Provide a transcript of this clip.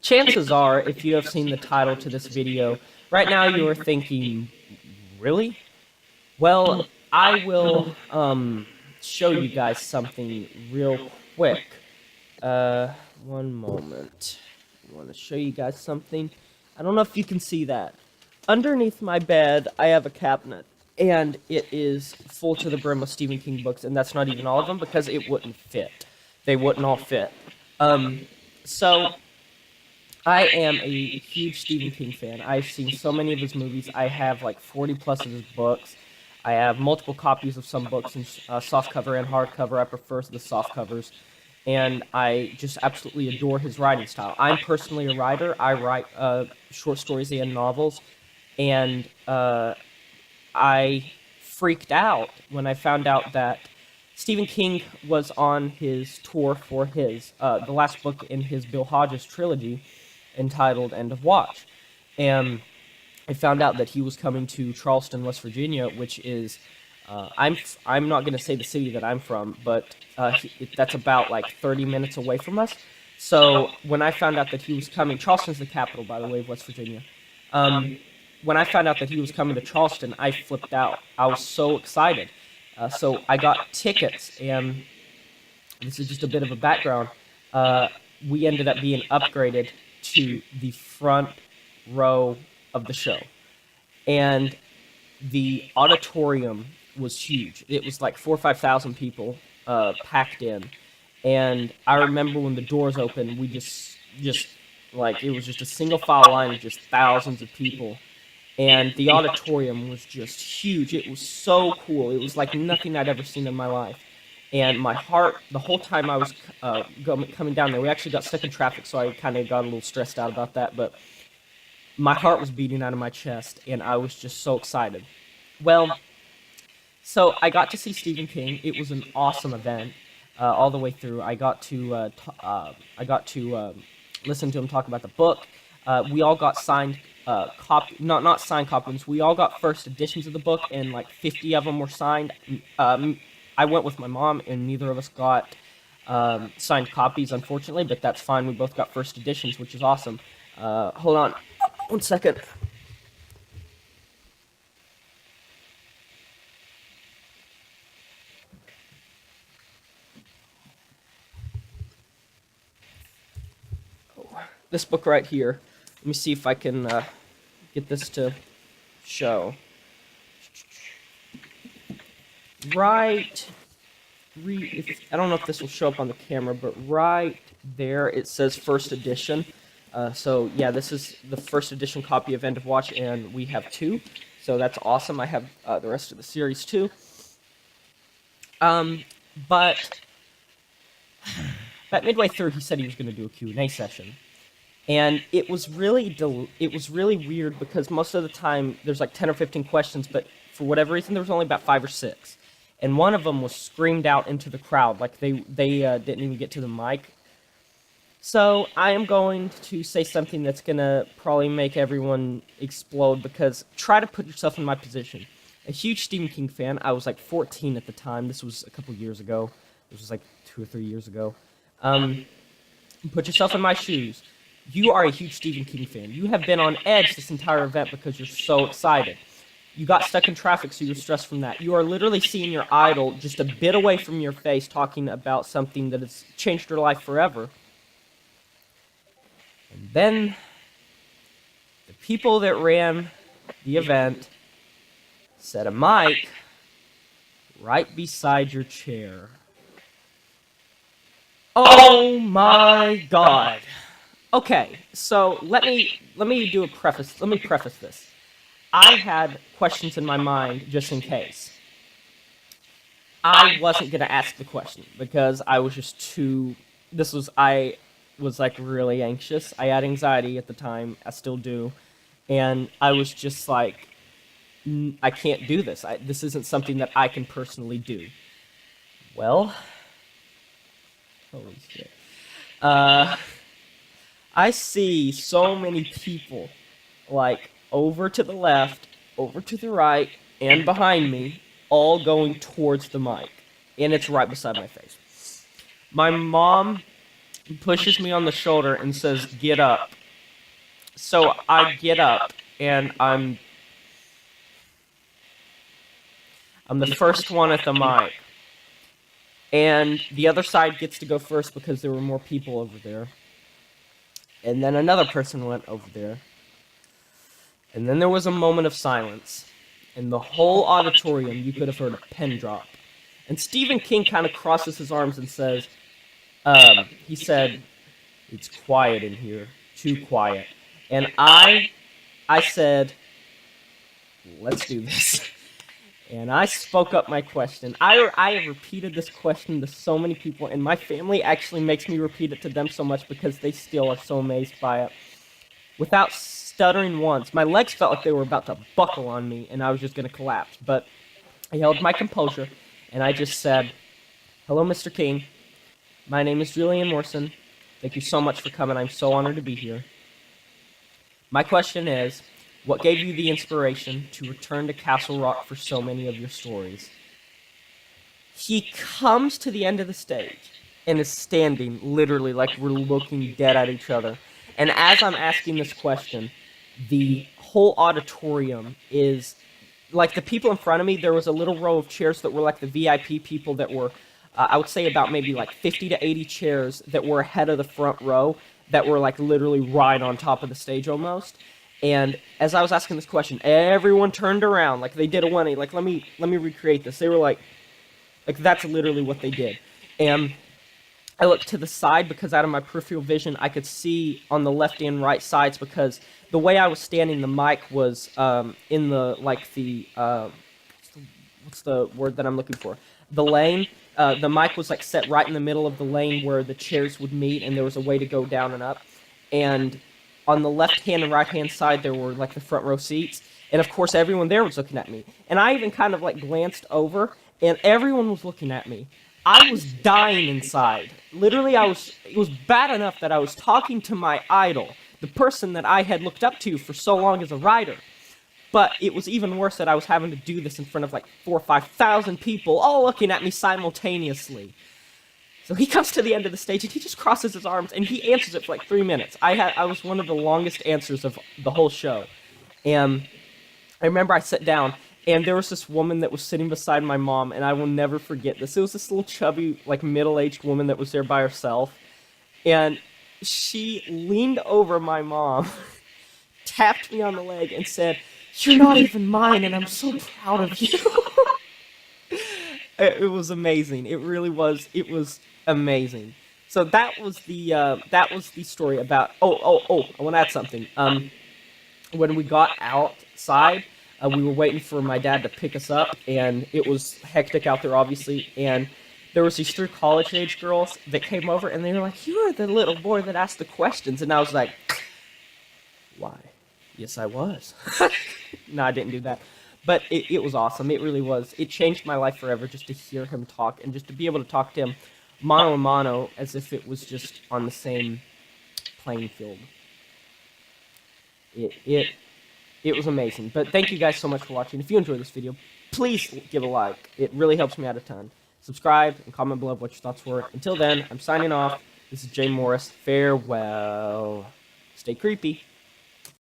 chances are, if you have seen the title to this video, right now you are thinking, really? Well, I will show you guys something real quick. One moment. I want to show you guys something. I don't know if you can see that. Underneath my bed, I have a cabinet, and it is full to the brim with Stephen King books, and that's not even all of them because it wouldn't fit. They wouldn't all fit. So I am a huge Stephen King fan. I've seen so many of his movies. I have like 40 plus of his books. I have multiple copies of some books in softcover and hardcover. I prefer the soft covers. And I just absolutely adore his writing style. I'm personally a writer. I write short stories and novels. And I freaked out when I found out that Stephen King was on his tour for his the last book in his Bill Hodges trilogy, entitled End of Watch. And I found out that he was coming to Charleston, West Virginia, which is, I'm not going to say the city that I'm from, but that's about like 30 minutes away from us. So when I found out that he was coming, Charleston's the capital, by the way, of West Virginia. When I found out that he was coming to Charleston, I flipped out. I was so excited. So I got tickets, and this is just a bit of a background. We ended up being upgraded to the front row of the show. And the auditorium was huge. It was like 4,000 or 5,000 people packed in. And I remember when the doors opened, we just like, it was just a single file line of just thousands of people. And the auditorium was just huge. It was so cool. It was like nothing I'd ever seen in my life. And my heart, the whole time I was coming down there, we actually got stuck in traffic, so I kind of got a little stressed out about that. But my heart was beating out of my chest, and I was just so excited. Well, so I got to see Stephen King. It was an awesome event all the way through. I got to listen to him talk about the book. We all got signed not signed copies. We all got first editions of the book, and like 50 of them were signed. I went with my mom, and neither of us got signed copies, unfortunately, but that's fine. We both got first editions, which is awesome. Hold on 1 second. Oh, this book right here. Let me see if I can get this to show. I don't know if this will show up on the camera, but right there it says first edition. So yeah, this is the first edition copy of End of Watch, and we have two. So that's awesome. I have the rest of the series too. But about midway through, he said he was going to do a Q&A session. And it was really weird because most of the time there's like 10 or 15 questions, but for whatever reason there was only about 5 or 6. And one of them was screamed out into the crowd, like they didn't even get to the mic. So I am going to say something that's going to probably make everyone explode, because try to put yourself in my position. A huge Stephen King fan. I was like 14 at the time. This was a couple years ago. This was like 2 or 3 years ago. Put yourself in my shoes. You are a huge Stephen King fan. You have been on edge this entire event because you're so excited. You got stuck in traffic, so you're stressed from that. You are literally seeing your idol just a bit away from your face talking about something that has changed your life forever. And then the people that ran the event set a mic right beside your chair. Oh my God. Okay, so let me do a preface. Let me preface this. I had questions in my mind just in case. I wasn't gonna ask the question because I was just too. I was like really anxious. I had anxiety at the time. I still do, and I was just like, I can't do this. This isn't something that I can personally do. Well, holy shit. I see so many people, like, over to the left, over to the right, and behind me, all going towards the mic. And it's right beside my face. My mom pushes me on the shoulder and says, "Get up." So I get up, and I'm the first one at the mic. And the other side gets to go first because there were more people over there. And then another person went over there. And then there was a moment of silence. In the whole auditorium, you could have heard a pin drop. And Stephen King kind of crosses his arms and says, he said, "It's quiet in here, too quiet." And I said, "Let's do this." And I spoke up my question. I have repeated this question to so many people, and my family actually makes me repeat it to them so much because they still are so amazed by it. Without stuttering once, my legs felt like they were about to buckle on me, and I was just going to collapse. But I held my composure, and I just said, "Hello, Mr. King. My name is Julian Morrison. Thank you so much for coming. I'm so honored to be here. My question is, what gave you the inspiration to return to Castle Rock for so many of your stories?" He comes to the end of the stage and is standing literally like we're looking dead at each other. And as I'm asking this question, the whole auditorium is like the people in front of me. There was a little row of chairs that were like the VIP people that were, I would say about maybe like 50 to 80 chairs that were ahead of the front row that were like literally right on top of the stage almost. And as I was asking this question, everyone turned around like they did a 180. Like, let me recreate this. They were like that's literally what they did. And I looked to the side because out of my peripheral vision, I could see on the left and right sides because the way I was standing, the mic was in the, like, what's the word that I'm looking for? The lane. The mic was, like, set right in the middle of the lane where the chairs would meet, and there was a way to go down and up. And on the left-hand and right-hand side, there were, like, the front row seats. And, of course, everyone there was looking at me. And I even kind of, like, glanced over, and everyone was looking at me. I was dying inside. Literally, it was bad enough that I was talking to my idol, the person that I had looked up to for so long as a writer. But it was even worse that I was having to do this in front of like 4,000 or 5,000 people, all looking at me simultaneously. So he comes to the end of the stage and he just crosses his arms and he answers it for like 3 minutes. I was one of the longest answers of the whole show. And I remember I sat down, and there was this woman that was sitting beside my mom, and I will never forget this. It was this little chubby, like middle-aged woman that was there by herself, and she leaned over my mom, tapped me on the leg, and said, "You're not even mine, and I'm so proud of you." It was amazing. It really was. It was amazing. So that was the story about. Oh! I want to add something. When we got outside, we were waiting for my dad to pick us up, and it was hectic out there, obviously, and there was these 3 college-age girls that came over, and they were like, "You are the little boy that asked the questions," and I was like, "Why? Yes, I was." No, I didn't do that. But it was awesome. It really was. It changed my life forever just to hear him talk, and just to be able to talk to him mano a mano as if it was just on the same playing field. It was amazing. But thank you guys so much for watching. If you enjoyed this video, please give a like. It really helps me out a ton. Subscribe and comment below what your thoughts were. Until then, I'm signing off. This is Jay Morris. Farewell. Stay creepy.